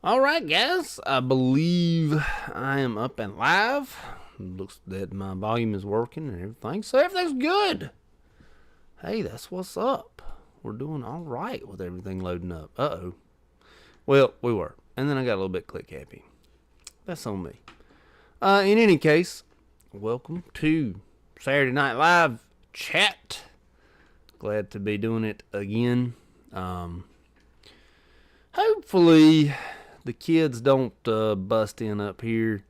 All right, guys. I believe I am up and live. Looks that my volume is working and everything, so everything's good. Hey, that's what's up. We're doing all right with everything loading up. Uh-oh. Well, we were. And then I got a little bit click happy. That's on me. In any case, welcome to Saturday Night Live chat. Glad to be doing it again. Hopefully the kids don't bust in up here.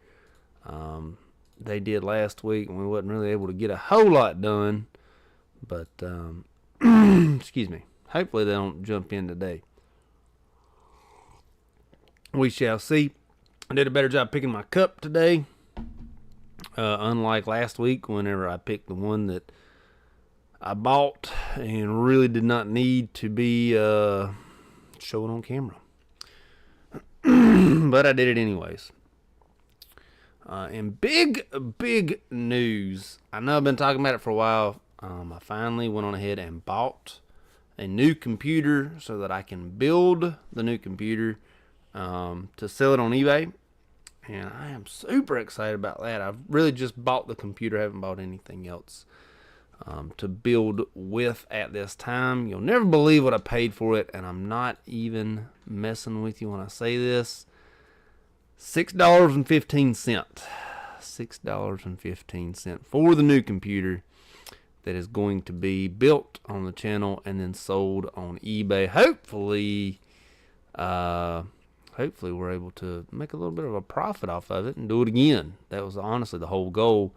They did last week and we wasn't really able to get a whole lot done. But, excuse me. Hopefully they don't jump in today. We shall see. I did a better job picking my cup today. Unlike last week whenever I picked the one that I bought and really did not need to be showing on camera. But I did it anyways. And big news. I know I've been talking about it for a while. I finally went on ahead and bought a new computer so that I can build the new computer to sell it on eBay. And I am super excited about that. I've really just bought the computer. I haven't bought anything else to build with at this time. You'll never believe what I paid for it, and I'm not even messing with you when I say this. $6.15. $6.15 for the new computer that is going to be built on the channel and then sold on eBay. Hopefully we're able to make a little bit of a profit off of it and do it again. That was honestly the whole goal,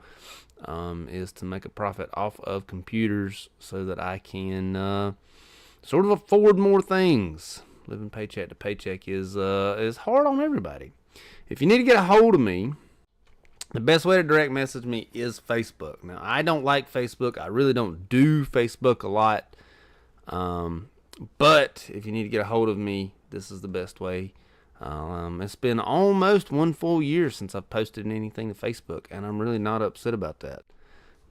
is to make a profit off of computers so that I can sort of afford more things. Living paycheck to paycheck is hard on everybody. If you need to get a hold of me, the best way to direct message me is Facebook. Now, I don't like Facebook. I really don't do Facebook a lot. But if you need to get a hold of me, this is the best way. It's been almost 1 full year since I've posted anything to Facebook, and I'm really not upset about that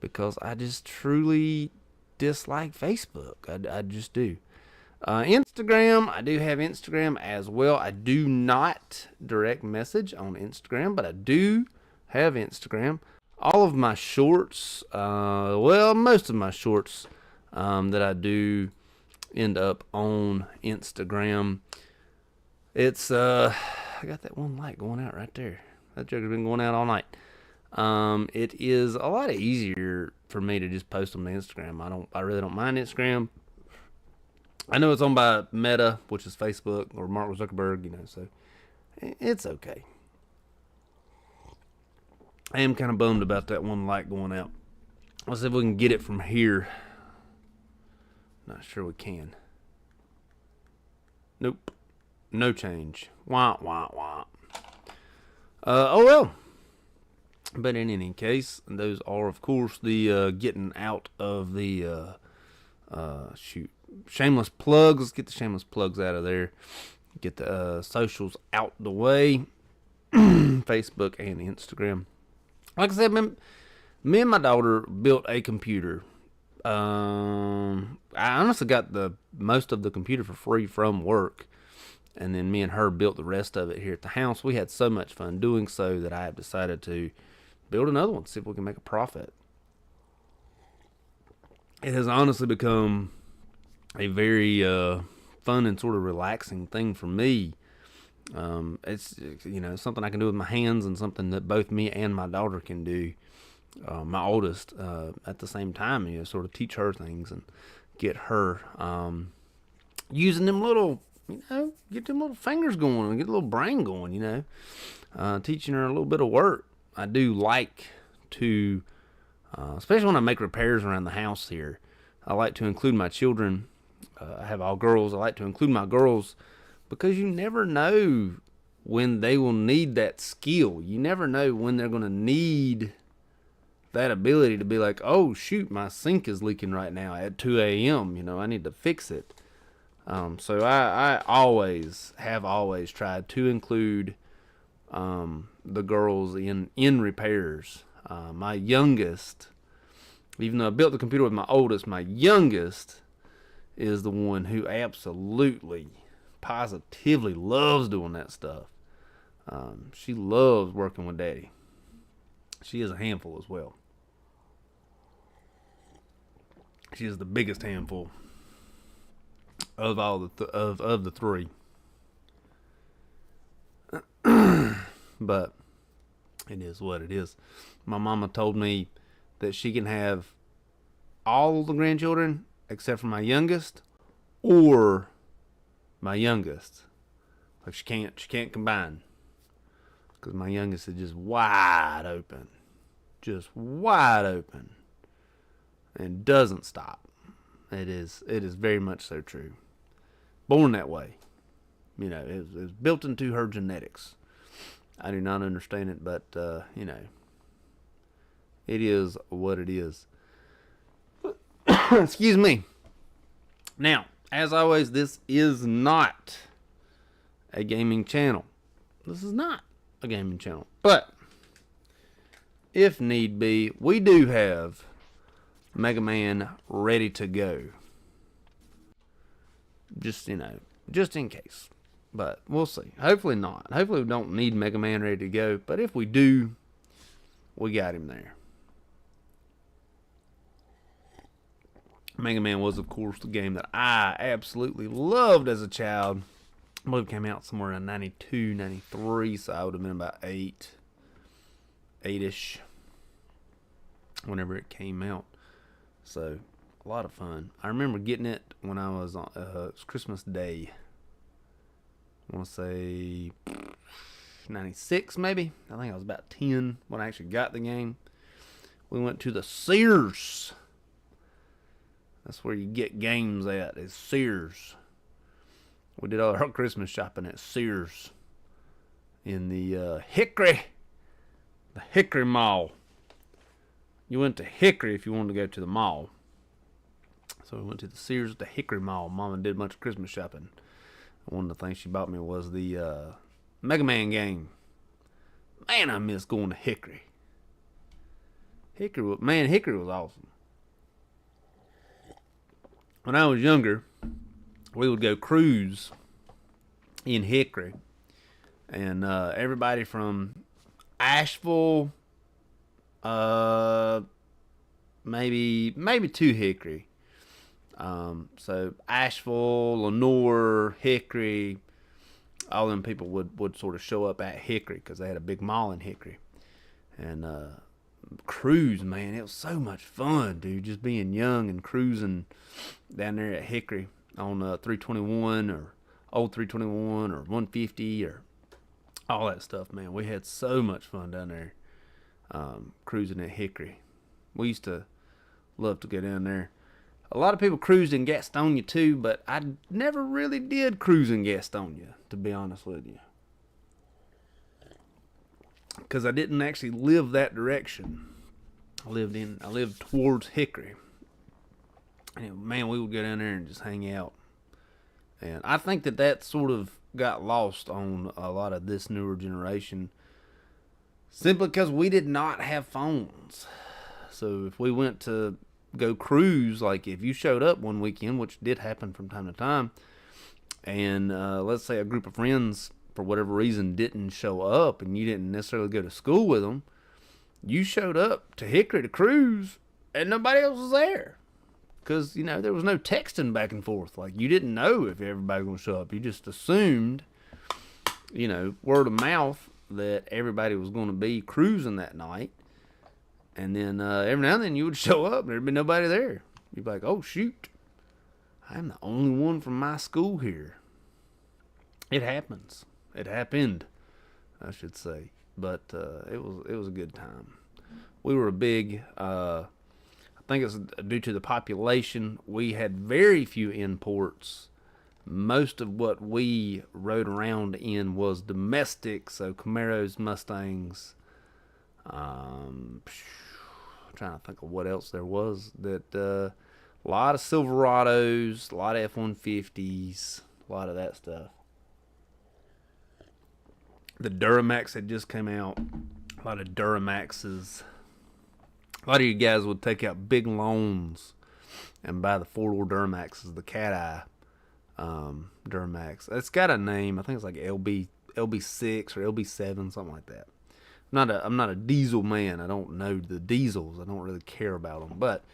because I just truly dislike Facebook. I just do. Instagram, I do have Instagram as well. I do not direct message on Instagram, but I do have Instagram. All of my shorts, most of my shorts that I do end up on Instagram. It's I got that one light going out right there. That joker's been going out all night. It is a lot easier for me to just post them to Instagram. I really don't mind Instagram. I know it's owned by Meta, which is Facebook, or Mark Zuckerberg, so it's okay. I am kind of bummed about that one light going out. Let's see if we can get it from here. Not sure we can. Nope. No change. Wah, wah, wah. Oh well. But in any case, those are, of course, the getting out of the shameless plugs. Let's get the shameless plugs out of there. Get the socials out the way. Facebook and Instagram. Like I said, me and my daughter built a computer. I honestly got the most of the computer for free from work. And then me and her built the rest of it here at the house. We had so much fun doing so that I have decided to build another one, see if we can make a profit. It has honestly become a very fun and sort of relaxing thing for me. It's something I can do with my hands and something that both me and my daughter can do. My oldest at the same time, sort of teach her things and get her using them little. Get them little fingers going and get a little brain going, teaching her a little bit of work. I do like to, especially when I make repairs around the house here, I like to include my children. I have all girls. I like to include my girls because you never know when they will need that skill. You never know when they're going to need that ability to be like, oh, shoot, my sink is leaking right now at 2 a.m. I need to fix it. So I always tried to include the girls in repairs. My youngest, even though I built the computer with my oldest, my youngest is the one who absolutely, positively loves doing that stuff. She loves working with Daddy. She is a handful as well. She is the biggest handful of all of the three. But it is what it is. My mama told me that she can have all the grandchildren except for my youngest or my youngest. Like she can't combine, because my youngest is just wide open, and doesn't stop. It is very much so true. Born that way, it was built into her genetics. I do not understand it, but it is what it is. Excuse me. Now, as always, this is not a gaming channel. This is not a gaming channel. But, if need be, we do have Mega Man ready to go. Just in case. But we'll see. Hopefully not. Hopefully we don't need Mega Man ready to go. But if we do, we got him there. Mega Man was, of course, the game that I absolutely loved as a child. I believe it came out somewhere around 92, 93, so I would have been about 8-ish, whenever it came out. So, a lot of fun. I remember getting it when I was on it was Christmas Day. I want to say 96, maybe. I think I was about 10 when I actually got the game. We went to the Sears. That's where you get games at, is Sears. We did all our Christmas shopping at Sears in the Hickory Mall. You went to Hickory if you wanted to go to the mall. So we went to the Sears at the Hickory Mall. Mama did a bunch of Christmas shopping. One of the things she bought me was the Mega Man game. Man, I miss going to Hickory. Hickory was awesome. When I was younger, we would go cruise in Hickory, and everybody from Asheville, maybe to Hickory. So Asheville, Lenoir, Hickory, all them people would sort of show up at Hickory because they had a big mall in Hickory. And cruise, man, it was so much fun, dude. Just being young and cruising down there at Hickory on 321 or old 321 or 150 or all that stuff, man. We had so much fun down there cruising at Hickory. We used to love to go down there. A lot of people cruised in Gastonia too, but I never really did cruise in Gastonia, to be honest with you, because I didn't actually live that direction. I lived towards Hickory. And man, we would go down there and just hang out. And I think that sort of got lost on a lot of this newer generation, simply because we did not have phones. So if we went to go cruise, like if you showed up one weekend, which did happen from time to time, and let's say a group of friends for whatever reason didn't show up and you didn't necessarily go to school with them, you showed up to Hickory to cruise and nobody else was there, because there was no texting back and forth. Like, you didn't know if everybody was going to show up. You just assumed, word of mouth, that everybody was going to be cruising that night. And then every now and then you would show up and there'd be nobody there. You'd be like, oh shoot, I'm the only one from my school here. It happens. It happened, I should say. But it was a good time. We were a big, I think it's due to the population, we had very few imports. Most of what we rode around in was domestic, so Camaros, Mustangs, trying to think of what else there was. That a lot of Silverados, a lot of F-150s, a lot of that stuff. The Duramax had just come out. A lot of Duramaxes. A lot of you guys would take out big loans and buy the 4-door Duramaxes, the Cat Eye Duramax. It's got a name. I think it's like LB6 or LB7, something like that. I'm not a diesel man. I don't know the diesels. I don't really care about them. But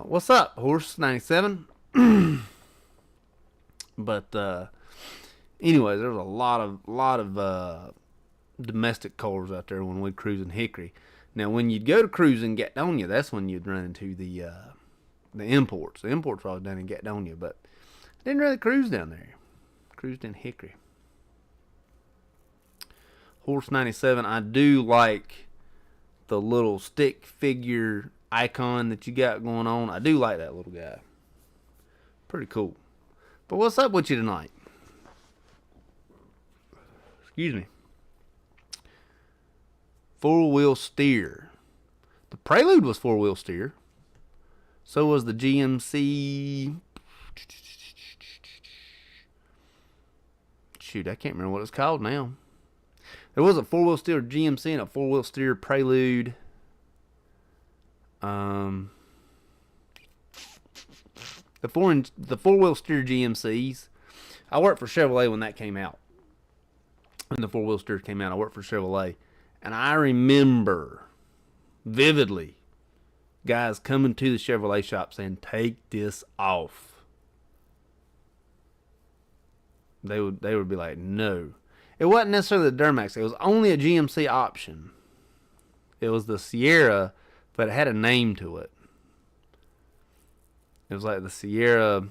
what's up, Horse 97? But anyways, there was a lot of domestic cars out there when we cruising Hickory. Now, when you'd go to cruising Gatonia, that's when you'd run into the imports. The imports were always down in Gatonia, but I didn't really cruise down there. Cruised in Hickory. Horse 97, I do like the little stick figure icon that you got going on. I do like that little guy. Pretty cool. But what's up with you tonight? Excuse me. Four-wheel steer. The Prelude was four-wheel steer. So was the GMC. Shoot, I can't remember what it's called now. There was a four-wheel steer GMC and a four-wheel steer Prelude. The four-wheel steer GMCs. I worked for Chevrolet when that came out. When the four-wheel steer came out, I worked for Chevrolet. And I remember vividly guys coming to the Chevrolet shop saying, "Take this off." They would be like, "No." It wasn't necessarily the Duramax. It was only a GMC option. It was the Sierra, but it had a name to it. It was like the Sierra.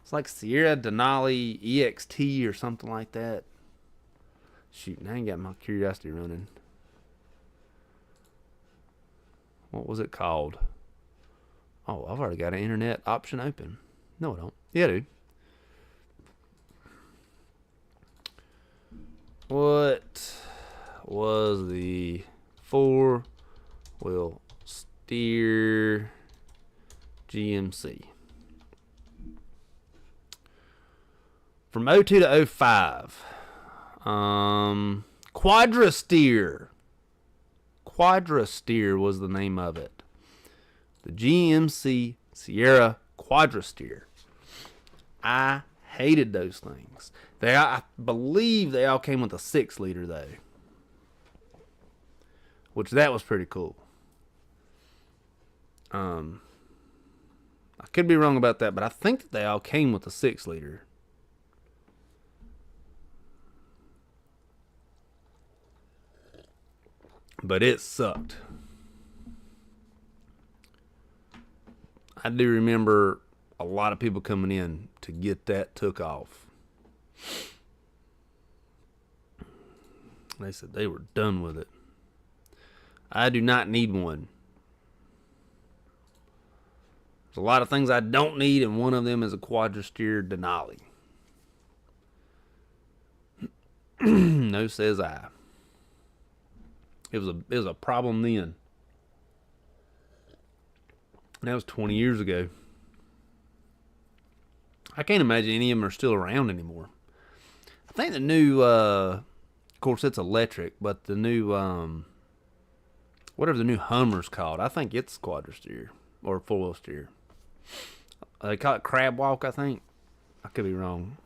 It's like Sierra Denali EXT or something like that. Shoot, now I ain't got my curiosity running. What was it called? Oh, I've already got an internet option open. No, I don't. Yeah, dude. What was the four-wheel steer GMC? From 02 to 05. Quadra Steer. Quadra Steer was the name of it. The GMC Sierra Quadra Steer. I hated those things. I believe they all came with a 6-liter though, which that was pretty cool. I could be wrong about that, but I think that they all came with a 6-liter. But it sucked. I do remember a lot of people coming in to get that took off. They said they were done with it. I do not need one. There's a lot of things I don't need, and one of them is a Quadra Steer Denali. No, says I. It was a problem then. That was 20 years ago. I can't imagine any of them are still around anymore. I think the new, of course it's electric, but the new, whatever the new Hummer's called, I think it's Quadra Steer or four-wheel steer. They call it Crab Walk, I think. I could be wrong.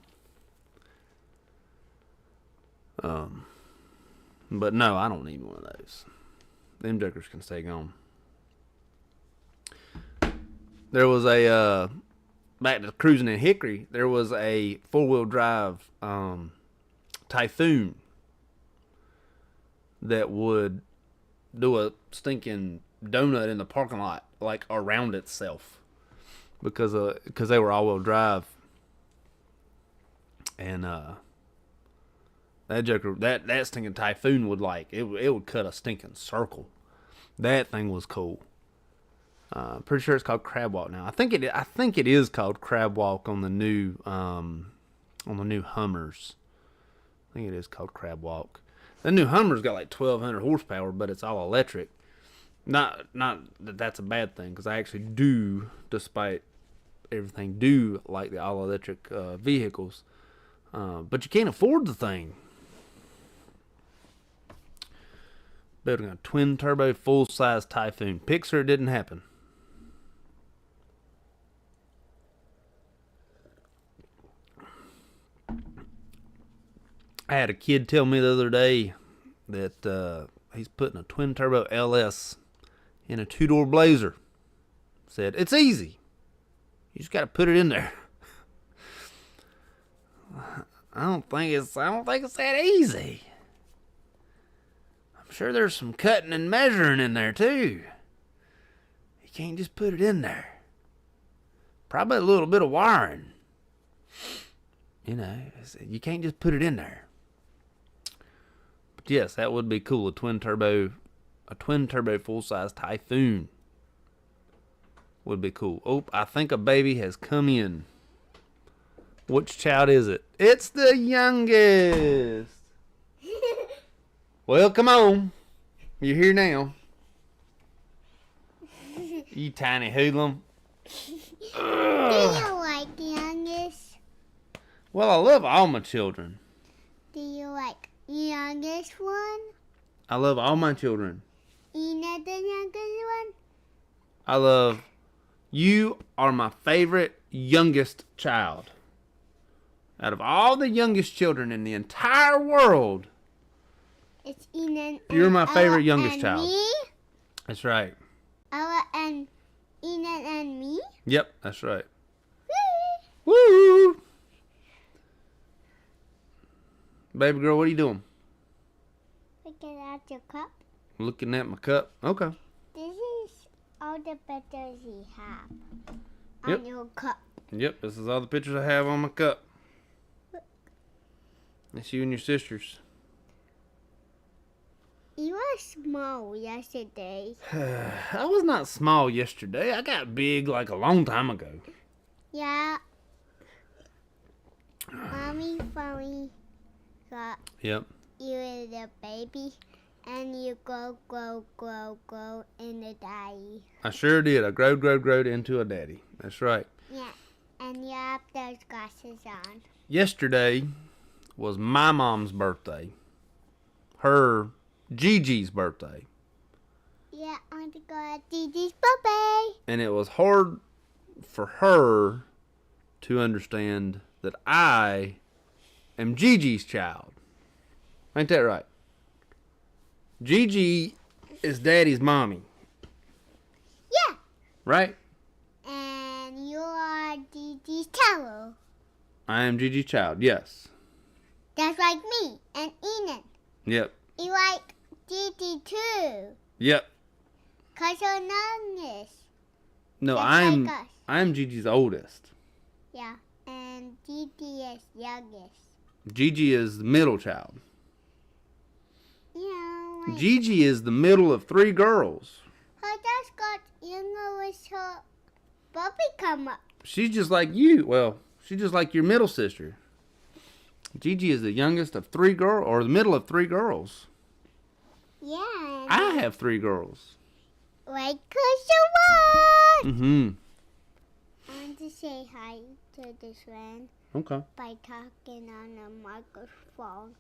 But no, I don't need one of those. Them jokers can stay gone. There was a, back to cruising in Hickory, there was a four-wheel drive Typhoon that would do a stinking donut in the parking lot, like around itself, because they were all-wheel drive. And that joker, that stinking Typhoon would it would cut a stinking circle. That thing was cool. Pretty sure it's called Crab Walk now. I think it is called Crab Walk on the new Hummers. I think it is called Crab Walk. The new Hummer's got like 1,200 horsepower, but it's all electric. Not that that's a bad thing, because I actually do, despite everything, do like the all electric vehicles. But you can't afford the thing. Building a twin turbo full size Typhoon. Pixar, it didn't happen. I had a kid tell me the other day that he's putting a twin turbo LS in a 2-door Blazer. Said it's easy. You just got to put it in there. I don't think it's that easy. I'm sure there's some cutting and measuring in there too. You can't just put it in there. Probably a little bit of wiring. You know, you can't just put it in there. But yes, that would be cool. A twin turbo full-size Typhoon would be cool. Oh, I think a baby has come in. Which child is it? It's the youngest. Well, come on. You're here now. You tiny hoodlum. Do you like the youngest? Well, I love all my children. Do you like the youngest one? I love all my children. Ina the youngest one? I love... You are my favorite youngest child. Out of all the youngest children in the entire world, It's Ina. you're my favorite youngest child. Me? That's right. Ella and Ina and me? Yep, that's right. Woo! Woo! Baby girl, what are you doing? Looking at your cup. Looking at my cup. Okay. This is all the pictures you have Yep. on your cup. Yep, this is all the pictures I have on my cup. It's you and your sisters. You were small yesterday. I was not small yesterday. I got big like a long time ago. Yeah. Mommy finally got Yep. you as a baby, and you grow in the daddy. I sure did. I growed into a daddy. That's right. Yeah, and you have those glasses on. Yesterday was my mom's birthday. Her, Gigi's birthday. Yeah, I'm to go at Gigi's birthday. And it was hard for her to understand that I am Gigi's child. Ain't that right? Gigi is daddy's mommy. Yeah, Right? and you are Gigi's child. I am Gigi's child, yes. That's like me and Enan. Yep. You like Gigi too, Yep. 'cause you're youngest. No, Just I'm like us. I'm Gigi's oldest. Yeah, and Gigi is youngest. Gigi is the middle child. Yeah, like Gigi is the middle of 3 girls. her just got younger with her puppy come up. She's just like you. Well, she's just like your middle sister. Gigi is the youngest of 3 girls, or the middle of 3 girls. Yeah, and I have 3 girls. like Kushawat. Mm-hmm. I want to say hi to this friend Okay. by talking on a microphone.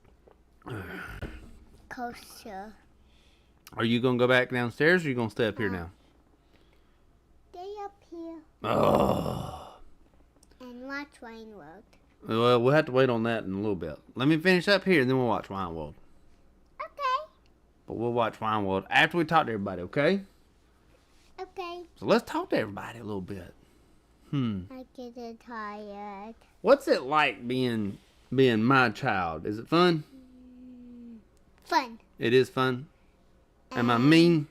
Kosher. Are you gonna go back downstairs, or are you gonna stay up here now? Stay up here Oh. and watch Wayne World. Well, we'll have to wait on that in a little bit. Let me finish up here, and then we'll watch Wine World. Okay. But we'll watch Wine World after we talk to everybody, okay? Okay. So let's talk to everybody a little bit. I get tired. What's it like being my child? Is it fun? Fun. It is fun. Am I mean?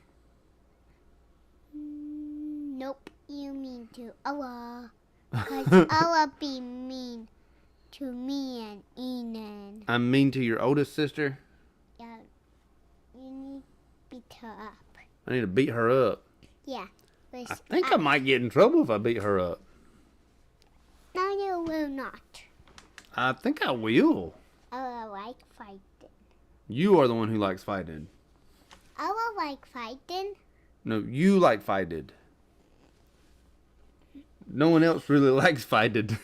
Nope. You mean to Allah. Because Allah be mean to me and Enan. I'm mean to your oldest sister. Yeah. You need to beat her up. I need to beat her up. Yeah. I think I might get in trouble if I beat her up. No, you will not. I think I will. Allah like fighting. You are the one who likes fighting. Allah like fighting. No, you like fighting. No one else really likes fighting.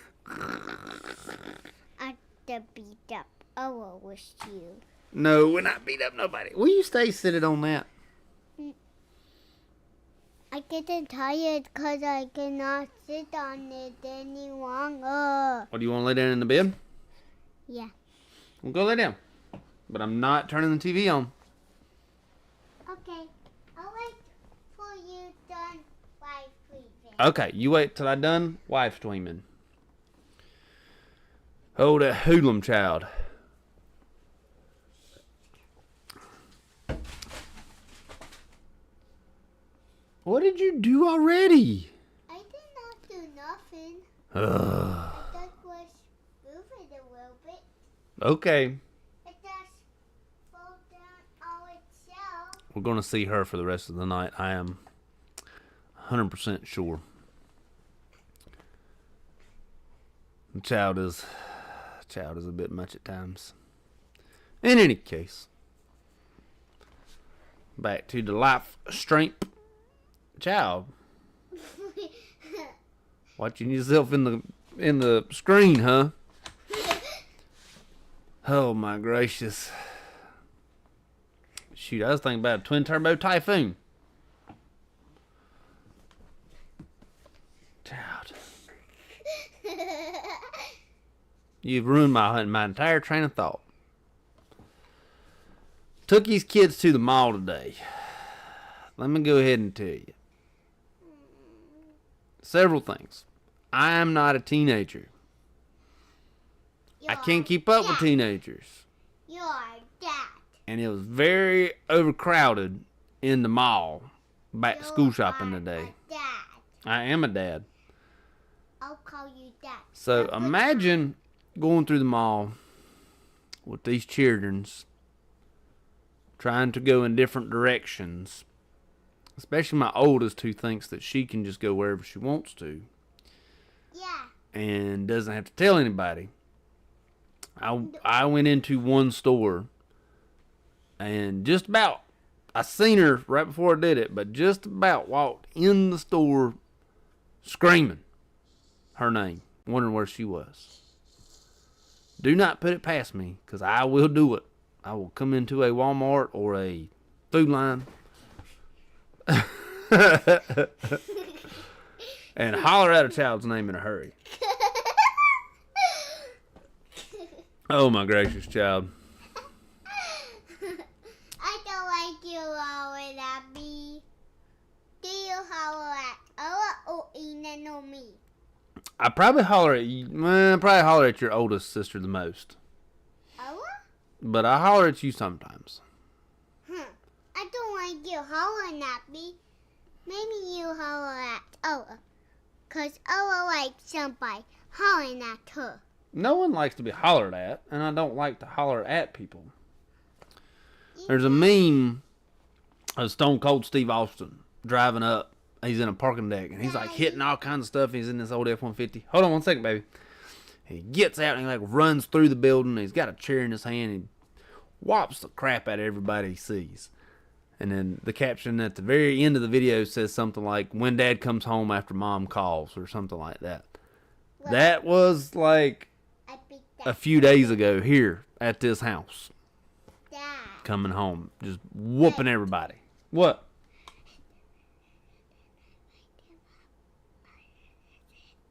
I to beat up Allah with you. No, we're not beat up nobody. Will you stay seated on that? I get tired because I cannot sit on it any longer. Or do you want to lay down in the bed? Yeah. Well, go lay down. but I'm not turning the TV on. Okay. I'll wait for you done by sleeping. Okay, you wait till I done wife streaming. Oh, that hoodlum child. What did you do already? I did not do nothing. Ugh. I just was moving a little bit. Okay, It just fall down all itself. we're going to see her for the rest of the night. I am 100% sure. The child is a bit much at times. In any case, back to the live stream. Child, watching yourself in the screen, huh? Oh my gracious! Shoot, I was thinking about a twin turbo typhoon. Child, you've ruined my entire train of thought. Took these kids to the mall today. Let me go ahead and tell you several things. I am not a teenager. I can't keep up with teenagers. You're dad. And it was very overcrowded in the mall back to school shopping today. Dad. I am a dad. I'll call you dad. So imagine going through the mall with these childrens trying to go in different directions. Especially my oldest, who thinks that she can just go wherever she wants to. Yeah. And doesn't have to tell anybody. I went into one store and just about, I seen her right before I did it, but just about walked in the store screaming her name, wondering where she was. Do not put it past me, because I will do it. I will come into a Walmart or a Food Line and holler out a child's name in a hurry. Oh my gracious, child. I don't like you holler at me. Do you holler at Ola or Ina or me? I probably holler at you. Probably holler at your oldest sister the most. Ola? But I holler at you sometimes. I don't like you hollering at me. Maybe you holler at Ola. Because Ola likes somebody hollering at her. No one likes to be hollered at, and I don't like to holler at people. There's a meme of Stone Cold Steve Austin driving up. He's in a parking deck, and he's like hitting all kinds of stuff. He's in this old F-150. Hold on one second, baby. He gets out and he like runs through the building. He's got a chair in his hand. He whops the crap out of everybody he sees. And then the caption at the very end of the video says something like, "When Dad comes home after Mom calls," or something like that. Well, That was like I beat that. a few days ago here at this house. Dad. Coming home, just whooping everybody. What?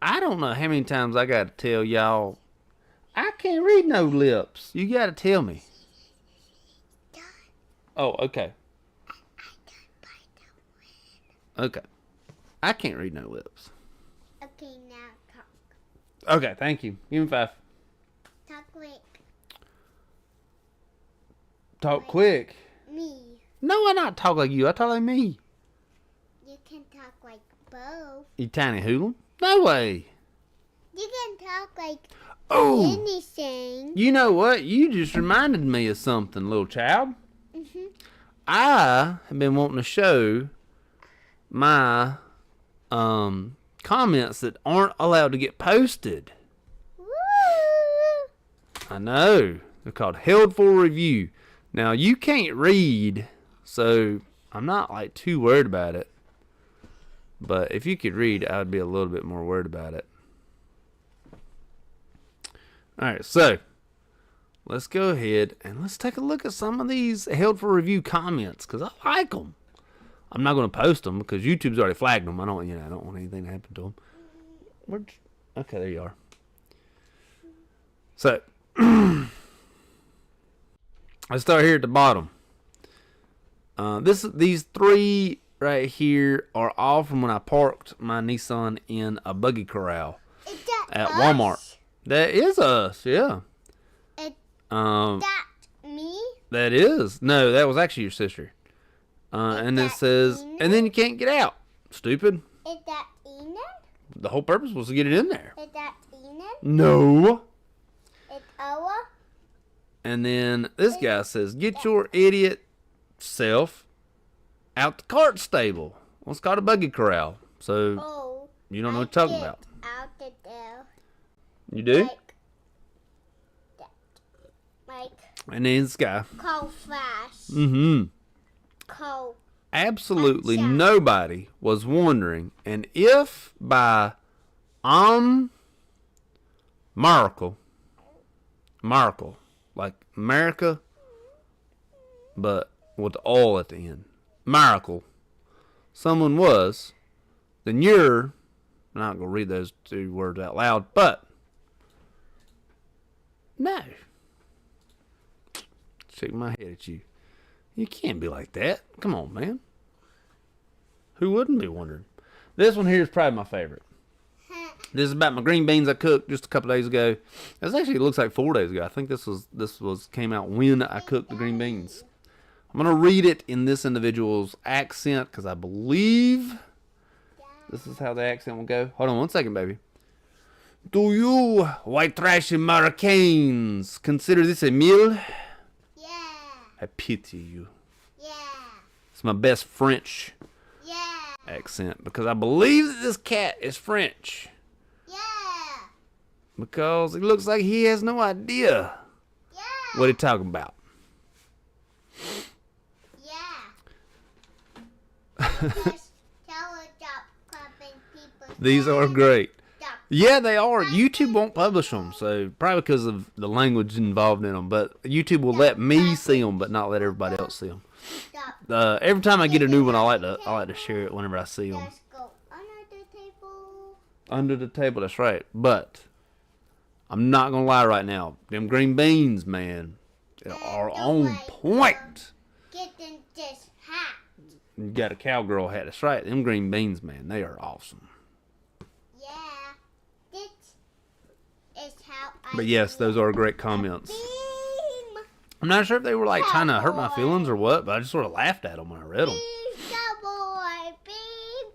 I don't know how many times I got to tell y'all, I can't read no lips. You got to tell me. Oh, okay. Okay. I can't read no lips. Okay, now talk. Okay, thank you. Give me 5. Talk like Talk quick. me. No, I not talk like you. I talk like me. You can talk like both. You tiny hoodlum. No way. You can talk like Oh, anything. you know what? You just reminded me of something, little child. I have been wanting to show my comments that aren't allowed to get posted. Woo! I know. They're called held for review. Now, you can't read, so I'm not like too worried about it. But if you could read, I would be a little bit more worried about it. Alright, so let's go ahead and let's take a look at some of these held for review comments, because I like them. I'm not going to post them because YouTube's already flagged them. I don't want anything to happen to them. Okay, there you are. So, Let's start here at the bottom. These three right here are all from when I parked my Nissan in a buggy corral Is that at us? Walmart. That is us, yeah. Is Um, that me? that is. No, that was actually your sister. And it that says, Enid? and then you can't get out. Stupid. Is that Enid? The whole purpose was to get it in there. Is that Enid? No. It's Oa? And then this guy says, get your idiot self out the cart stable. Well, it's called a buggy corral. So Oh. you don't know what you're talking get about. Out of there. You do? Like that. Like And then this guy. cold flash. Mm-hmm. Cold. Absolutely Gotcha. nobody was wondering. And if by miracle, like America, but with the all at the end, miracle, someone was, then you're, I'm not going to read those two words out loud, but no. Shake my head at you. You can't be like that. Come on, man. Who wouldn't be wondering? This one here is probably my favorite. This is about my green beans I cooked just a couple days ago. This actually looks like 4 days ago. I think this came out when I cooked the green beans. I'm gonna read it in this individual's accent because I believe this is how the accent will go. Hold on 1 second, baby. Do you white trash Americans consider this a meal? Yeah. I pity you. Yeah. It's my best French Yeah. accent because I believe that this cat is French Yeah. because he looks like he has no idea Yeah. what he's talking about. Just tell a stop clapping people. These are great. Stop. Yeah, they are. YouTube won't publish them, so probably because of the language involved in them. But YouTube will let me see them, but not let everybody else see them. Stop. Every time I get a new one, I like to share it whenever I see them. Just go under the table. Under the table, that's right. But I'm not gonna lie right now. Them green beans, man, are on point. Get in this hat. You got a cowgirl hat. That's right. Them green beans, man, they are awesome. Yeah. This is how I But yes, those are great comments. I'm not sure if they were like trying to hurt my feelings or what, but I just sort of laughed at them when I read them. Beam cowboy. Beam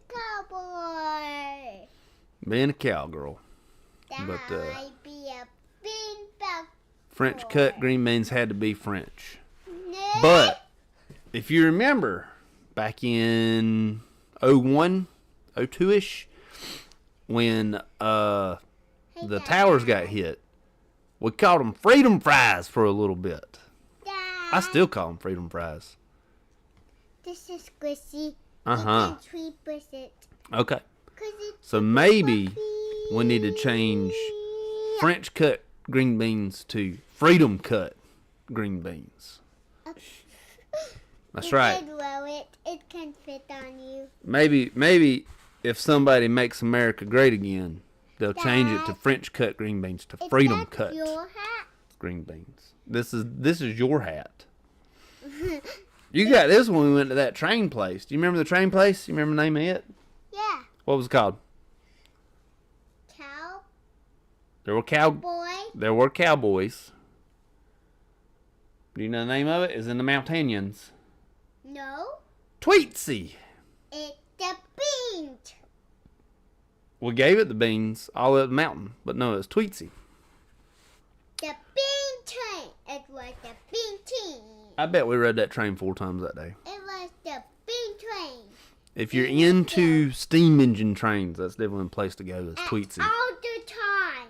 cowboy. Being a cowgirl. That But, might be a bean bag. French cut green beans had to be French. No. But if you remember back in 01, 02-ish, when the towers got hit, we called them freedom fries for a little bit. I still call them freedom fries. This is squishy. Uh-huh. You can tweet with it. Okay. 'Cause it's So maybe fluffy. we need to change French cut green beans to freedom cut green beans. That's You right. can roll it. It can fit on you. Maybe if somebody makes America great again, they'll change it to French cut green beans to Is freedom that cut your hat? green beans. This is your hat. You got this when we went to that train place. Do you remember the train place? You remember the name of it? Yeah. What was it called? Cowboy. There were cowboys. Do you know the name of it? It's in the Mountainians. No. Tweetsy. It's the bean. We gave it the beans all up the mountain, but no, it's Tweetsy. The bean train. It was the bean train. I bet we rode that train 4 times that day. It was the bean train. If you're into steam engine trains, that's definitely a place to go. It's Tweetsy. All the time.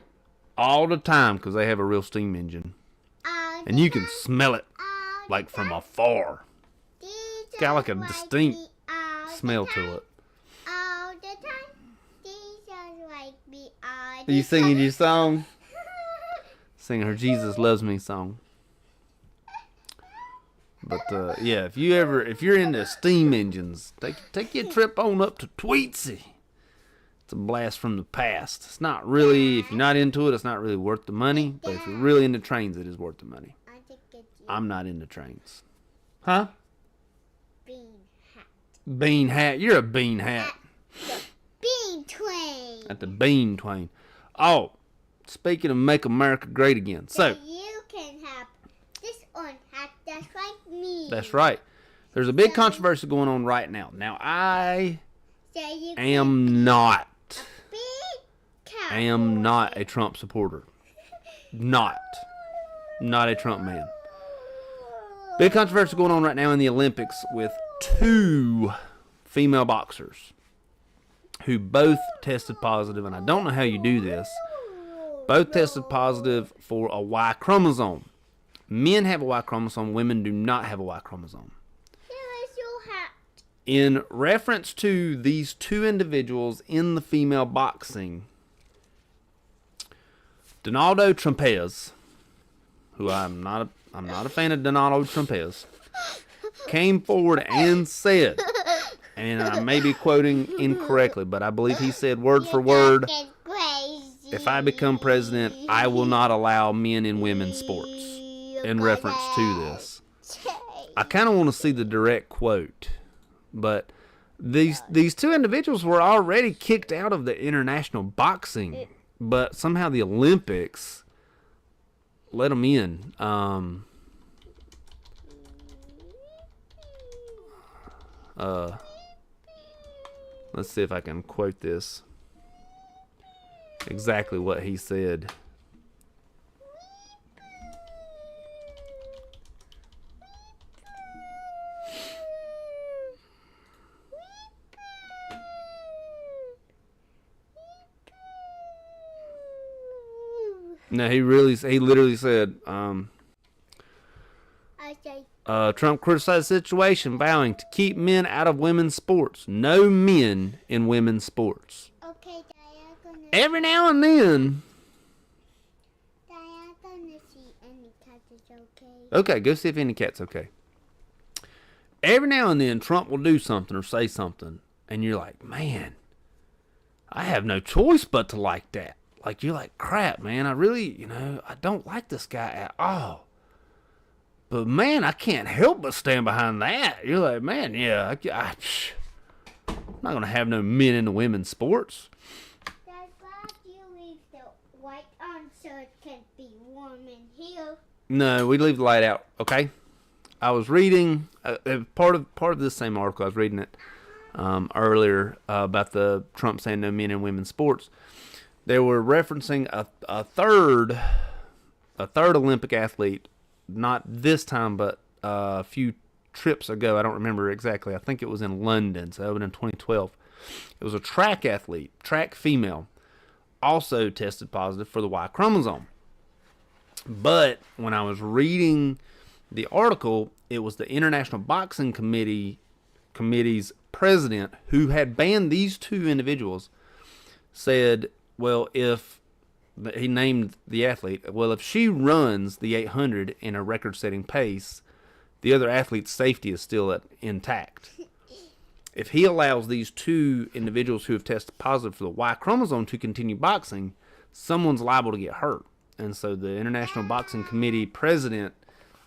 All the time, because they have a real steam engine. All And the you can time. smell it, All like the from time. afar. These It's got like a are like distinct me all the smell time. to it. All the time. These are like me all Are the you singing time. your song? Singing her Jesus Loves Me song. But yeah, if you're into steam engines, take your trip on up to Tweetsy. It's a blast from the past. It's not really, if you're not into it, it's not really worth the money. But if you're really into trains, it is worth the money. I think it's I'm not into trains. Huh? Bean hat. Bean hat. You're a bean hat. Bean train. At the bean twain. Oh, speaking of make America great again. So, you can have this on hat that's like me. that's right. There's a big controversy going on right now. Now, I am not a Trump supporter. Not a Trump man. Big controversy going on right now in the Olympics with 2 female boxers who both tested positive, and I don't know how you do this. Both tested positive for a Y chromosome. Men have a Y chromosome, women do not have a Y chromosome. In reference to these 2 individuals in the female boxing, Donaldo Trumpez, who I'm not a fan of Donaldo Trumpez, came forward and said, and I may be quoting incorrectly, but I believe he said word for word, if I become president, I will not allow men in women's sports, in reference to this. I kind of want to see the direct quote, but these 2 individuals were already kicked out of the international boxing, but somehow the Olympics let them in. Let's see if I can quote this. Exactly what he said. No, he literally said, Trump criticized the situation, vowing to keep men out of women's sports. No men in women's sports. Okay, Every now and then. Diane, gonna see any cat is okay. Okay, go see if any cat's okay. Every now and then, Trump will do something or say something, and you're like, man, I have no choice but to like that. Like, you're like, crap, man, I really, I don't like this guy at all. But, man, I can't help but stand behind that. You're like, man, yeah, I'm not going to have no men in the women's sports. Dad, why do you leave the light on so it can be warm in here? No, we leave the light out, okay? I was reading, part of this same article, I was reading it earlier about the Trump saying no men in women's sports. They were referencing a third Olympic athlete, not this time, but a few trips ago. I don't remember exactly. I think it was in London, so it was in 2012. It was a track athlete, track female, also tested positive for the Y chromosome. But when I was reading the article, it was the International Boxing Committee's president, who had banned these 2 individuals, said, well, he named the athlete, well, if she runs the 800 in a record-setting pace, the other athlete's safety is still intact. If he allows these 2 individuals who have tested positive for the Y chromosome to continue boxing, someone's liable to get hurt. And so the International Boxing Committee president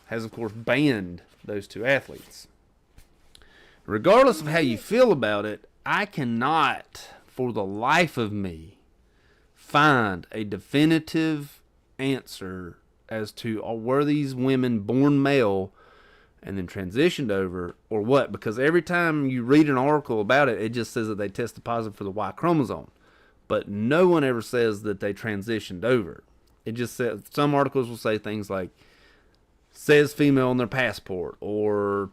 has, of course, banned those 2 athletes. Regardless of how you feel about it, I cannot, for the life of me, find a definitive answer as to were these women born male and then transitioned over or what, because every time you read an article about it, it just says that they tested positive for the Y chromosome, but no one ever says that they transitioned over. It just says, some articles will say things like says female on their passport, or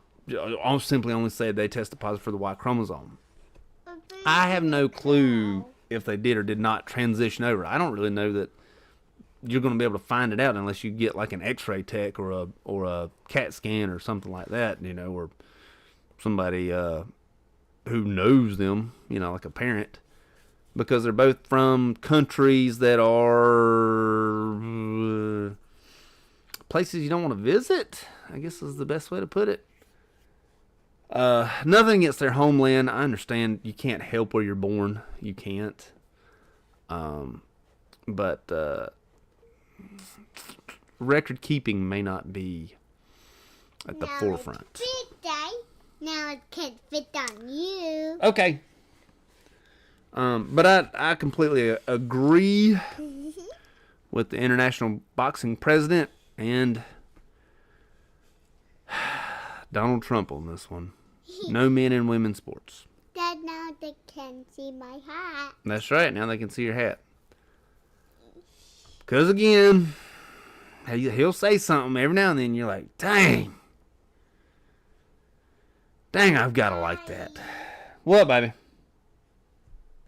simply only say they tested positive for the Y chromosome. I have no clue if they did or did not transition over. I don't really know that you're going to be able to find it out unless you get like an X-ray tech or a CAT scan or something like that, or somebody who knows them, like a parent, because they're both from countries that are places you don't want to visit, I guess is the best way to put it. Nothing against their homeland. I understand you can't help where you're born. You can't. But record keeping may not be at the Now forefront. It's big, Dad. Now it can fit on you. Okay. But I completely agree with the International Boxing President and Donald Trump on this one. No men in women's sports. Dad, now they can see my hat. That's right. Now they can see your hat. Because again, he'll say something every now and then. You're like, dang, I've got to like that. What, baby?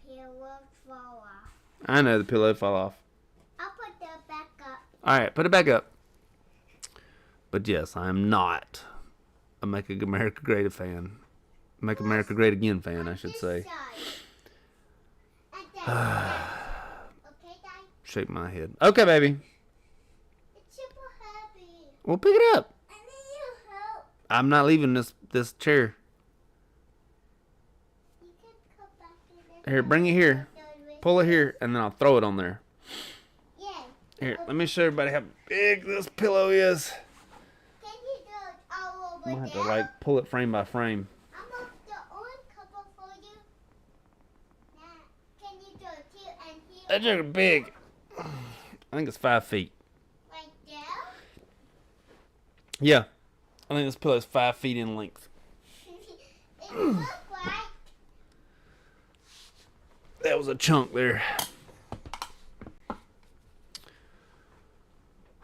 Pillow fall off. I know the pillow fell off. I'll put that back up. All right, put it back up. But yes, I am not a Make America Great fan. Make America Great Again fan, I should say. Okay, Dad. Shake my head. Okay, baby. It's super heavy. Well, pick it up. I need your help. I'm not leaving this chair. You can come back in there. Here, bring it here. Pull it here, and then I'll throw it on there. Yeah. Here, let me show everybody how big this pillow is. Can you do it all over I'm gonna have there? to like pull it frame by frame. I'm off the orange cover for you. Now, can you do it here and here? That joke is big. I think it's 5 feet. Right there? Yeah, I think this pillow is 5 feet in length. It looks like. That was a chunk there.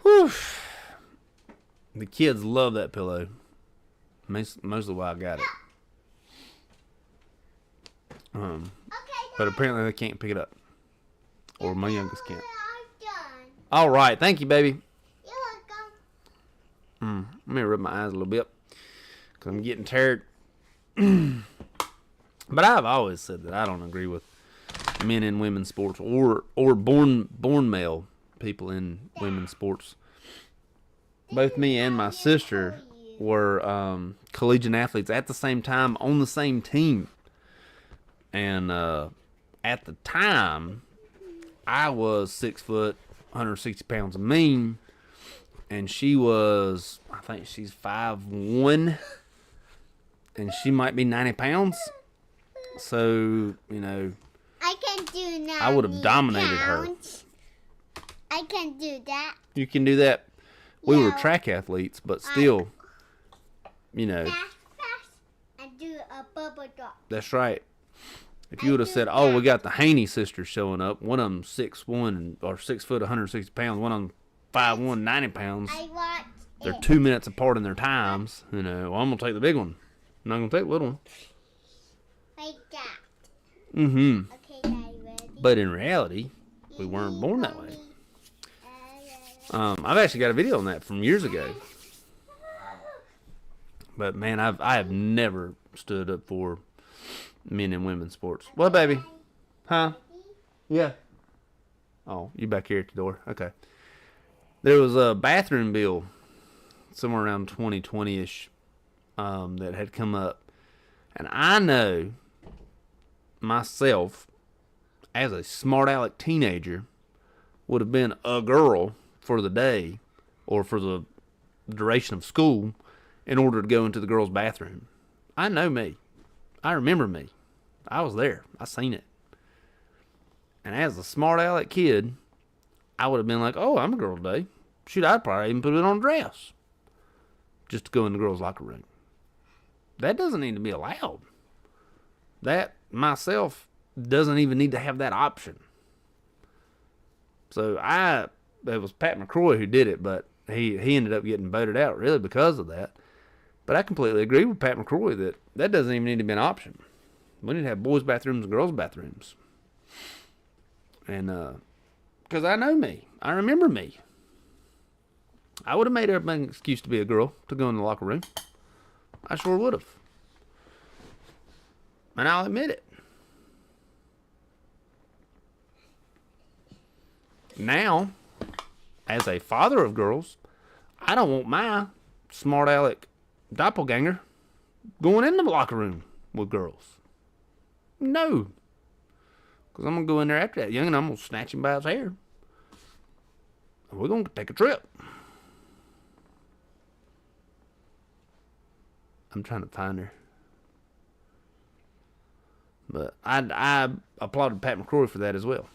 Whew. The kids love that pillow. Mostly why I got it. Okay, But apparently they can't pick it up. Or my youngest can't. I'm done. All right, thank you, baby. You're welcome. Let me rub my eyes a little bit. Because I'm getting tired. But I've always said that I don't agree with men in women's sports or born male people in women's sports. Both me and my sister were collegiate athletes at the same time on the same team. And at the time, I was 6 foot, 160 pounds of mean. And she was, I think she's 5'1". And she might be 90 pounds. So, you know, I can do now. I would have dominated her. I can do that. You can do that. We were Yeah. track athletes, but still, you know, Fast, and do a bubble drop. that's right. If you would have said, "Oh, we got the Haney sisters showing up. One of them 6'1" or 6 foot, 160 pounds. One of them 5'1", 90 pounds. I watched They're it. 2 minutes apart in their times. You know, well, I'm gonna take the big one. I'm not gonna take the little one. Like that. Mm-hmm. Okay, Daddy, ready? But in reality, we weren't born that way. Uh, I've actually got a video on that from years ago. But man, I have never stood up for men and women's sports. What, baby? Huh? Yeah. Oh, you back here at the door? Okay. There was a bathroom bill somewhere around 2020-ish that had come up, and I know myself as a smart aleck teenager would have been a girl for the day or for the duration of school in order to go into the girls' bathroom. I know me. I remember me. I was there. I seen it. And as a smart aleck kid, I would have been like, oh, I'm a girl today. Shoot, I'd probably even put it on a dress just to go in the girls' locker room. That doesn't need to be allowed. That, myself, doesn't even need to have that option. So it was Pat McCrory who did it, but he ended up getting voted out really because of that. But I completely agree with Pat McCrory that doesn't even need to be an option. We need to have boys' bathrooms and girls' bathrooms. And, because I know me. I remember me. I would have made up an excuse to be a girl to go in the locker room. I sure would have. And I'll admit it. Now, as a father of girls, I don't want my smart aleck doppelganger going in the locker room with girls. No. Because I'm going to go in there after that young and I'm going to snatch him by his hair. And we're going to take a trip. I'm trying to find her. But I applauded Pat McCrory for that as well.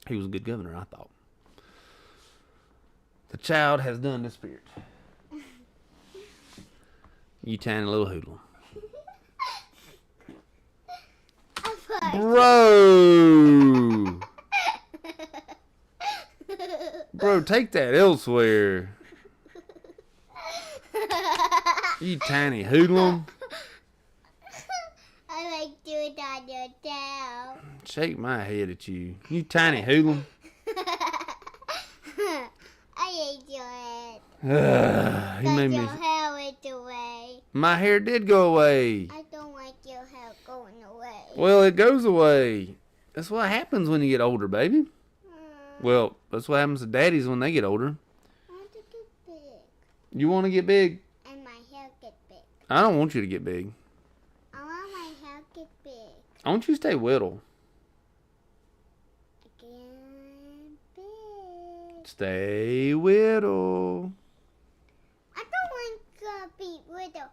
He was a good governor, I thought. The child has done disappeared. You tiny little hoodlum. Bro! Bro, take that elsewhere. You tiny hoodlum. I like doing that on your tail. Shake my head at you. You tiny hoodlum. I hate your head. He made me. Your hair went away. My hair did go away. I don't like your hair going away. Well, it goes away. That's what happens when you get older, baby. Well, that's what happens to daddies when they get older. I want to get big. You want to get big? And my hair get big. I don't want you to get big. I want my hair get big. I want you to stay little. Again, big. Stay little. I don't want to be little.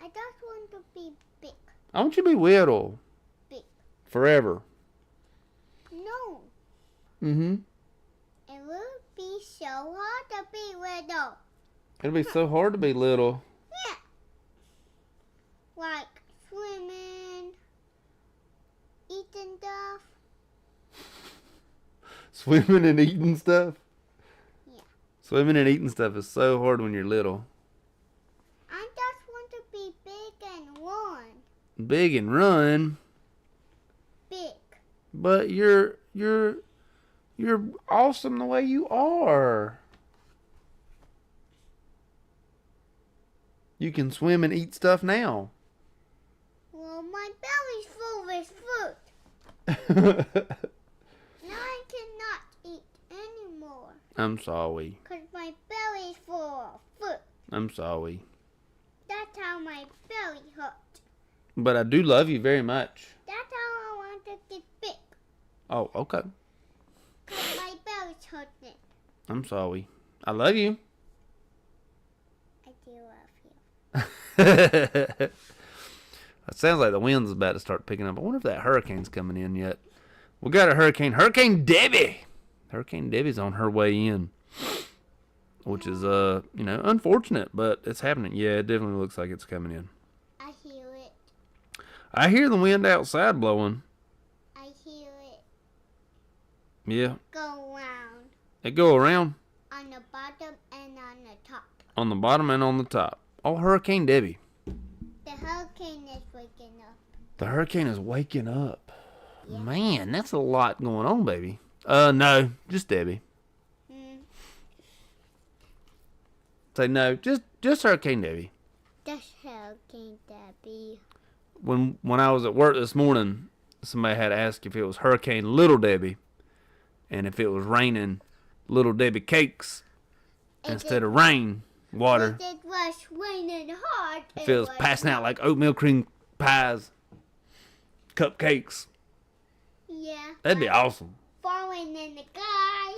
I just want to be big. I want you to be little. Big. Forever. No. Mm-hmm. It will be so hard to be little. It'll be so hard to be little. Yeah. Like swimming, eating stuff. Swimming and eating stuff? Yeah. Swimming and eating stuff is so hard when you're little. I just want to be big and run. Big and run? Big. But you're awesome the way you are. You can swim and eat stuff now. Well, my belly's full with food. Now I cannot eat anymore. I'm sorry. Because my belly's full of food. I'm sorry. That's how my belly hurt. But I do love you very much. That's how I want to get big. Oh, okay. Because my belly's hurting. I'm sorry. I love you. I do love you. It sounds like the wind's about to start picking up. I wonder if that hurricane's coming in yet. We got a hurricane. Hurricane Debbie. Hurricane Debbie's on her way in. Which is, unfortunate, but it's happening. Yeah, it definitely looks like it's coming in. I hear it. I hear the wind outside blowing. I hear it Yeah. go round It go around on the bottom and on the top. on the bottom and on the top. Oh, Hurricane Debbie. The hurricane is waking up. The hurricane is waking up. Yeah. Man, that's a lot going on, baby. No, just Debbie. Say no, just Hurricane Debbie. That's Hurricane Debbie. When I was at work this morning, somebody had asked if it was Hurricane Little Debbie, and if it was raining Little Debbie cakes instead of rain water. It was raining hard. If it was passing out like oatmeal cream pies, cupcakes, Yeah. that'd be awesome. Falling in the sky.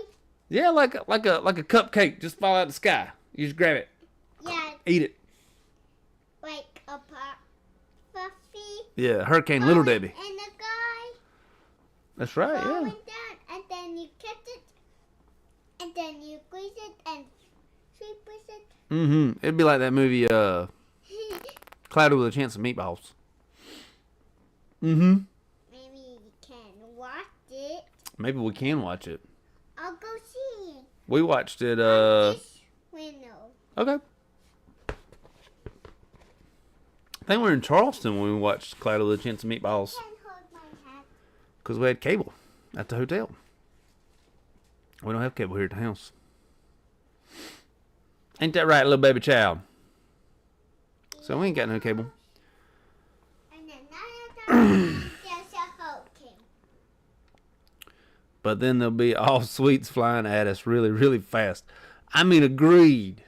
Yeah, like a cupcake just fall out of the sky. You just grab it, Yeah, eat it. like a pop. Fluffy. Yeah, Hurricane Little falling Debbie. In the sky. That's right. Falling Yeah. down, and then you catch it, and then you squeeze it and sweep with it. It'd be like that movie, Cloudy with a Chance of Meatballs. Maybe you can watch it. Maybe we can watch it. I'll go see it. We watched it. This window. Okay. I think we were in Charleston when we watched Cloudy with a Chance of Meatballs Can't hold my hat. because we had cable at the hotel. We don't have cable here at the house. Ain't that right, little baby child? So we ain't got no cable. And then another time, there's a hurricane. But then there'll be all sweets flying at us really, really fast. I mean, agreed.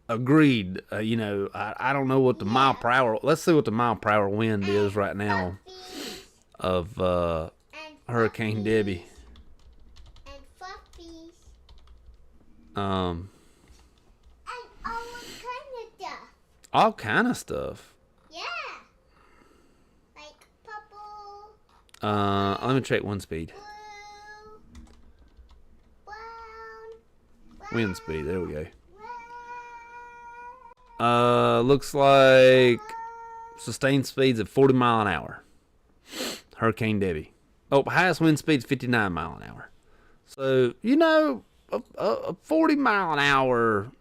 I don't know what the mile per hour. Let's see what the mile per hour wind is right now Fluffies of and Hurricane fluffies Debbie. And fluffies. Um, And all kind of stuff. All kind of stuff. Yeah. Like purple, Let me check wind speed. blue, brown, Wind speed. There we go. red, Looks like sustained speeds of 40 mile an hour. Hurricane Debbie. Oh, highest wind speed's 59 mile an hour. So, you know, a 40 mile an hour.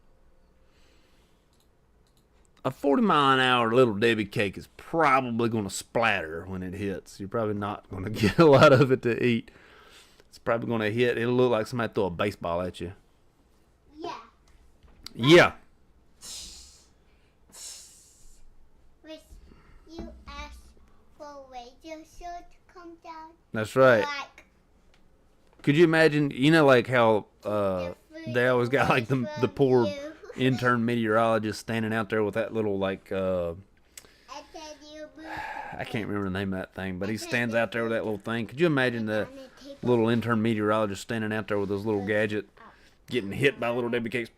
A 40 mile an hour Little Debbie cake is probably going to splatter when it hits. You're probably not going to get a lot of it to eat. It's probably going to hit. It'll look like somebody threw a baseball at you. Yeah. Yeah. Which you asked for radio show to come down. That's right. Like Could you imagine, you know, like how the they always got like the from poor you. intern meteorologist standing out there with that little like I said you moved I can't remember the name of that thing, but he stands out there with that little thing. Could you imagine the on the table. little intern meteorologist standing out there with his little gadget, getting hit by Little Debbie cakes?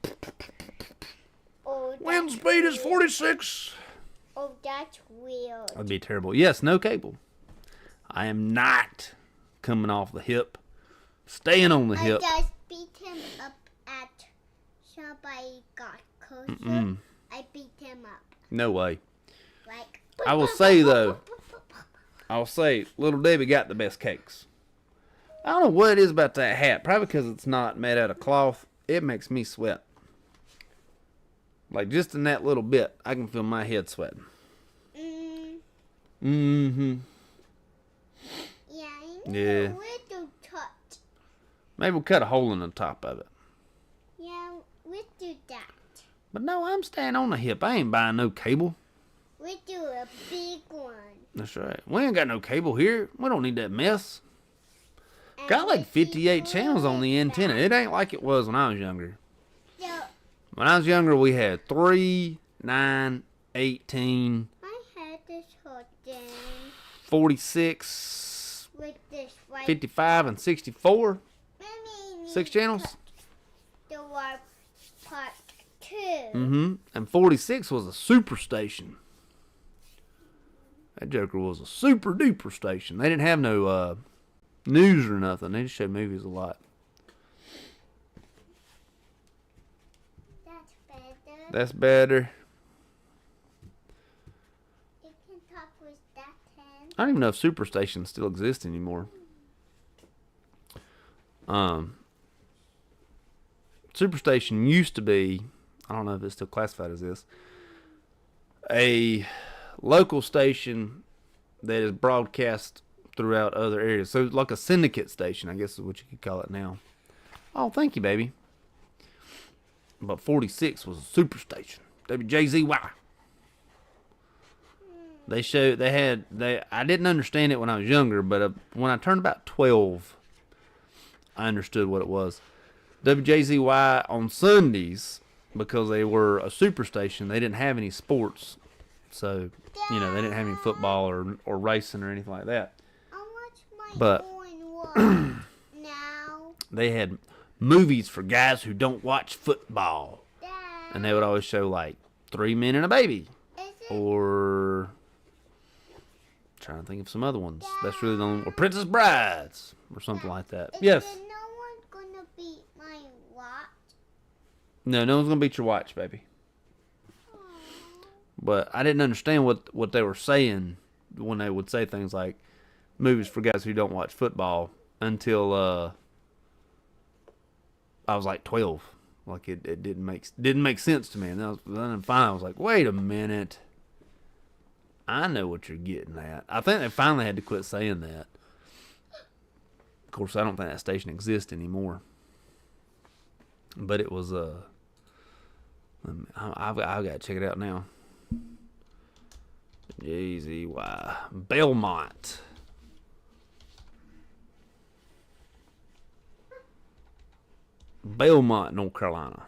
Oh, Wind that's speed is weird. 46. Oh, that's weird. That'd be terrible. Yes, no cable. I am not coming off the hip, staying on the I hip. just beat him up at somebody got closer. Mm-mm. I beat him up. No way. Like I will say though, I'll say Little Debbie got the best cakes. I don't know what it is about that hat. Probably because it's not made out of cloth. It makes me sweat. Like just in that little bit, I can feel my head sweating. Mm-hmm. Yeah, I Yeah. know where to touch. Maybe we'll cut a hole in the top of it. Yeah, we do that. But no, I'm staying on the hip. I ain't buying no cable. We do a big one. That's right. We ain't got no cable here. We don't need that mess. And Got like we 58 do channels on the it antenna. back. It ain't like it was when I was younger. So When I was younger, we had 3, 9, 18, I had this whole thing 46, with this right. 55, and 64. Maybe 6 channels. The one part 2. Mm-hmm. And 46 was a super station. That joker was a super duper station. They didn't have no news or nothing. They just showed movies a lot. That's better. That's better. You can talk with that hand. I don't even know if super stations still exist anymore. Superstation used to be, I don't know if it's still classified as this, a local station that is broadcast throughout other areas. So like a syndicate station, I guess is what you could call it now. Oh, thank you, baby. But 46 was a superstation. WJZY. I didn't understand it when I was younger, but when I turned about 12, I understood what it was. WJZY on Sundays, because they were a superstation, they didn't have any sports. So, they didn't have any football or racing or anything like that. I watch my But- own now. They had movies for guys who don't watch football. Dad, And they would always show like 3 Men and a Baby. is it Or trying to think of some other ones. That's really the only, or Princess Brides or something like that. is Yes. there no one gonna beat my watch? No one's gonna beat your watch, baby. Aw. But I didn't understand what they were saying when they would say things like movies for guys who don't watch football until I was like 12. Like it didn't make sense to me. And then finally I was like, wait a minute. I know what you're getting at. I think they finally had to quit saying that. Of course, I don't think that station exists anymore. But it was I've got to check it out now. JZY Belmont. Belmont, North Carolina.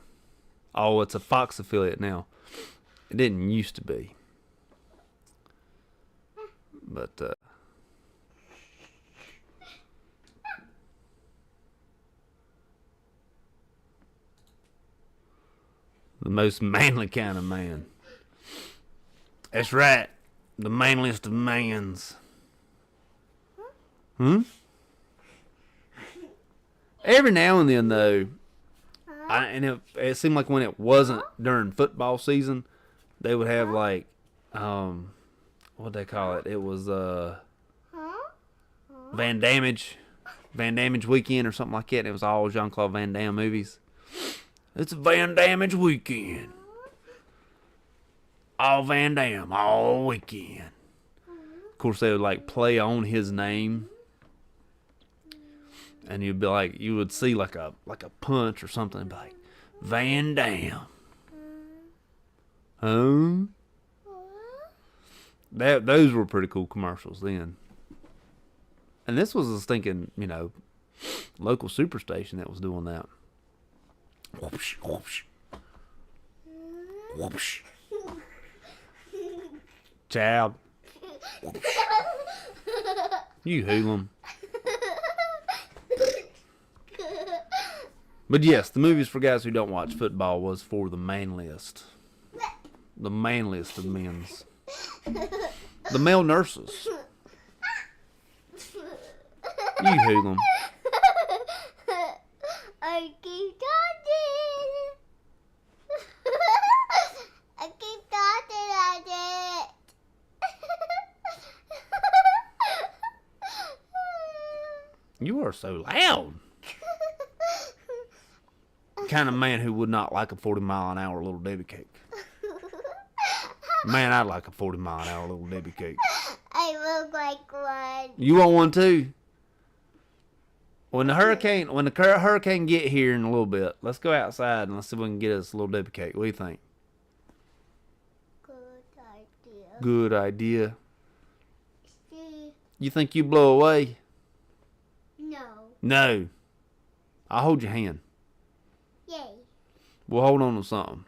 Oh, it's a Fox affiliate now. It didn't used to be. But the most manly kind of man. That's right. The manliest of mans. Hmm? Every now and then, though, it seemed like when it wasn't during football season, they would have like, what'd they call it? It was Van Damme weekend or something like that. And it was all Jean-Claude Van Damme movies. It's a Van Damme weekend. All Van Damme all weekend. Of course, they would like play on his name. And you'd be like, you would see like a punch or something, and be like, Van Damme. Huh? Those were pretty cool commercials then. And this was a stinking, local superstation that was doing that. Whoopsh, whoopsh. Whoopsh. Child. You hoodlum. But yes, the movies for guys who don't watch football was for the manliest. The manliest of men's. The male nurses. You hoodlum. I keep talking. I keep talking at it. You are so loud. Kind of man who would not like a 40-mile-an-hour Little Debbie cake. Man, I'd like a 40-mile-an-hour Little Debbie cake. I look like one. You want one too? When the hurricane get here in a little bit, let's go outside and let's see if we can get us a Little Debbie cake. What do you think? Good idea. Good idea. See? You think you blow away? No. No. I'll hold your hand. Yay. We'll hold on to something.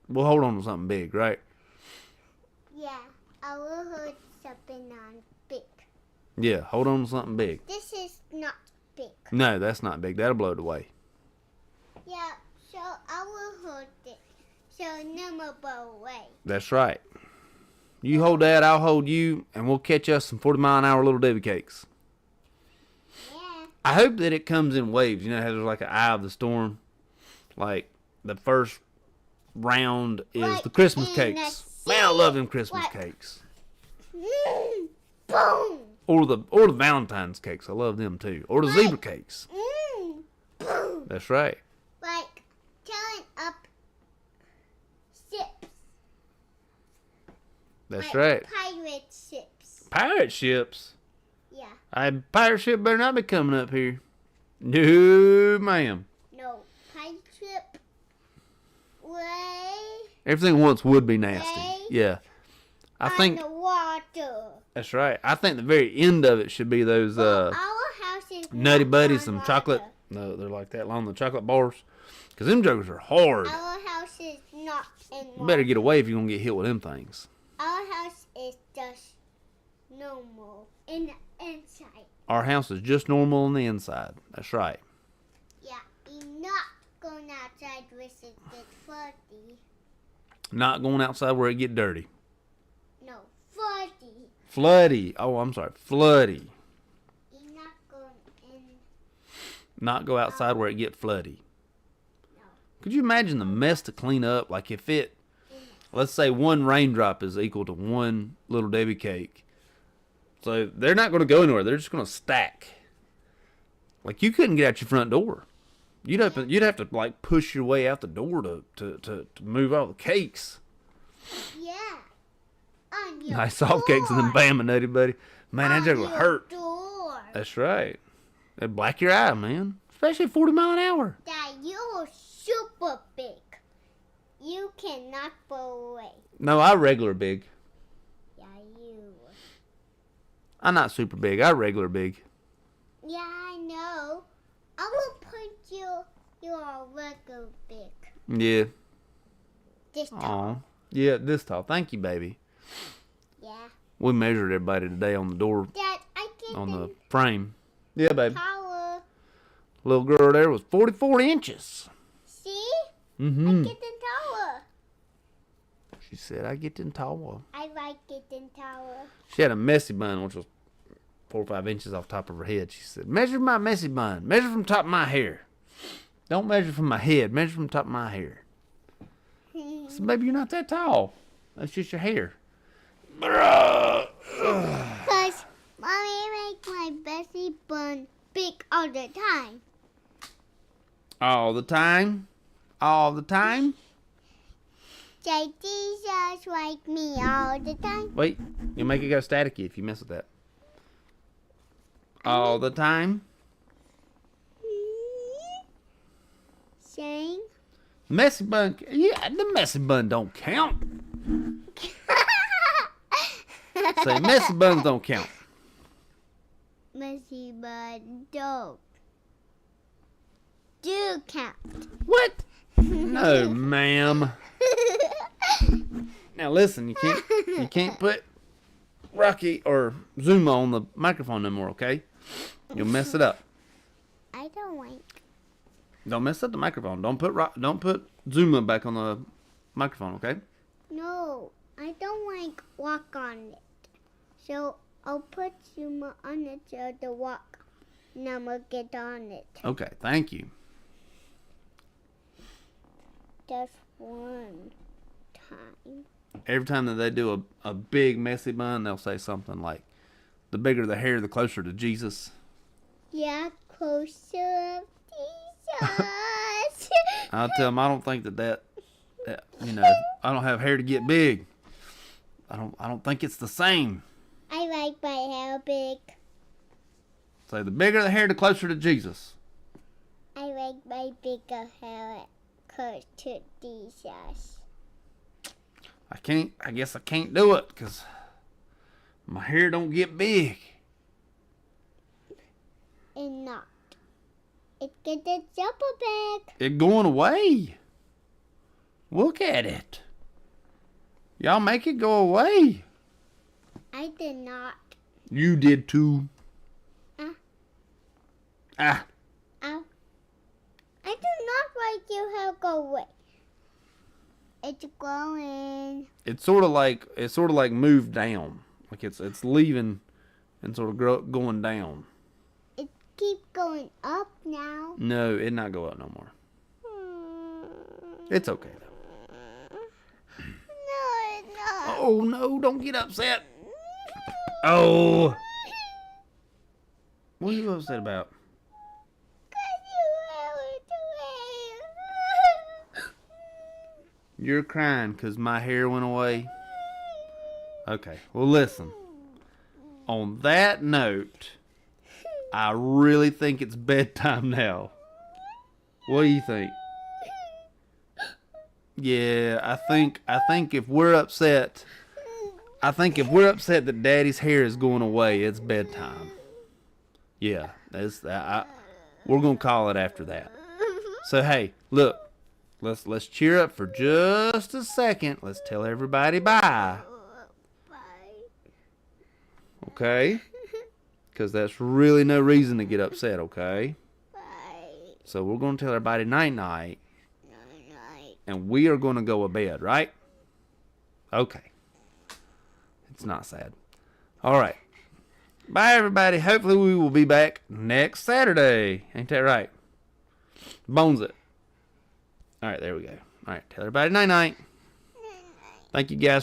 We'll hold on to something big, right? Yeah. I will hold something on big. Yeah, hold on to something big. This is not big. No, that's not big. That'll blow it away. Yeah, so I will hold it. So no more blow away. That's right. You hold that, I'll hold you, and we'll catch us some 40-mile-an-hour Little Debbie cakes. Yeah. I hope that it comes in waves. You know how there's like an eye of the storm? Like, the first round is Like the Christmas in cakes. the Man, I love them sea. Christmas Like- cakes. Boom. Or the Valentine's cakes. I love them too. Or the Like- zebra cakes. Boom. That's right. Like telling up ships. That's Like right. pirate ships. Pirate ships. Yeah. A pirate ship better not be coming up here. No, ma'am. No. Pirate ship. Way. Everything once would be nasty. Way Yeah. I think on the water. that's right. I think the very end of it should be those Our house is Nutty not Buddies, on some chocolate. water. No, they're like that along the chocolate bars. Because them jokers are hard. Our house is not in water. You better get away if you're going to get hit with them things. Our house is just normal in the inside. Our house is just normal on the inside. That's right. Yeah, you're not going outside with it get floody. Not going outside where it get dirty. No, floody. Floody. Oh, I'm sorry. Floody. You're not going in. Not go outside where it get floody. No. Could you imagine the mess to clean up? Like if it, let's say one raindrop is equal to one Little Debbie cake. So they're not going to go anywhere. They're just going to stack. Like you couldn't get out your front door. You'd have to like push your way out the door to move all the cakes. Yeah. On your Nice soft cakes and them Bama Nutty Buddy. Man, that joke would hurt. Door. That's right. That'd black your eye, man. Especially at 40 mile an hour. That you're super big. You cannot blow away. No, I regular big. Yeah, you. I'm not super big. I regular big. Yeah, I know. I will put you are regular big. Yeah. This tall. Aw. Yeah, this tall. Thank you, baby. Yeah. We measured everybody today on the door, Dad, I get on the the frame. Yeah, baby. tower. Little girl there was 44 inches. See? Mm-hmm. I get the tower. She said, I get in tall. I like it in tower. She had a messy bun, which was 4 or 5 inches off top of her head. She said, measure my messy bun. Measure from top of my hair. Don't measure from my head. Measure from top of my hair. I said, baby, you're not that tall. That's just your hair. Because mommy make my messy bun big all the time. All the time? All the time? Say Jesus like me all the time. Wait, you'll make it go staticky if you mess with that. All the time? Saying. Messy bun, yeah, the messy bun don't count. Say messy buns don't count. Messy bun don't. Do count. What? No, ma'am. Now listen, you can't put Rocky or Zuma on the microphone no more, okay? You'll mess it up. I don't like. Don't mess up the microphone. Don't put Zuma back on the microphone, okay? No, I don't like walk on it. So I'll put Zuma on it so the walk. And I'm gonna get on it. Okay, thank you. Just one time. Every time that they do a big messy bun, they'll say something like, the bigger the hair, the closer to Jesus. Yeah, closer to Jesus. I'll tell them I don't think that I don't have hair to get big. I don't think it's the same. I like my hair big. Say the bigger the hair, the closer to Jesus. I like my bigger hair close to Jesus. I guess I can't do it because my hair don't get big. And not. It gets a super big. It going away. Look at it. Y'all make it go away. I did not. You did too. Ah. Ow. I do not like your hair go away. It's growing. It's sort of like moved down. Like it's leaving and sort of going down. It keeps going up now. No, it not go up no more. It's okay though. No, it's not. Oh no, don't get upset. Oh. What are you upset about? You're crying because my hair went away? Okay, well listen. On that note, I really think it's bedtime now. What do you think? Yeah, I think if we're upset, that Daddy's hair is going away, it's bedtime. Yeah, we're gonna call it after that. So hey, look. Let's cheer up for just a second. Let's tell everybody bye. Bye. Okay? Because that's really no reason to get upset, okay? Bye. So we're going to tell everybody night-night. Night. And we are going to go to bed, right? Okay. It's not sad. All right. Bye, everybody. Hopefully we will be back next Saturday. Ain't that right? Bones it. All right, there we go. All right, tell everybody night-night. Thank you guys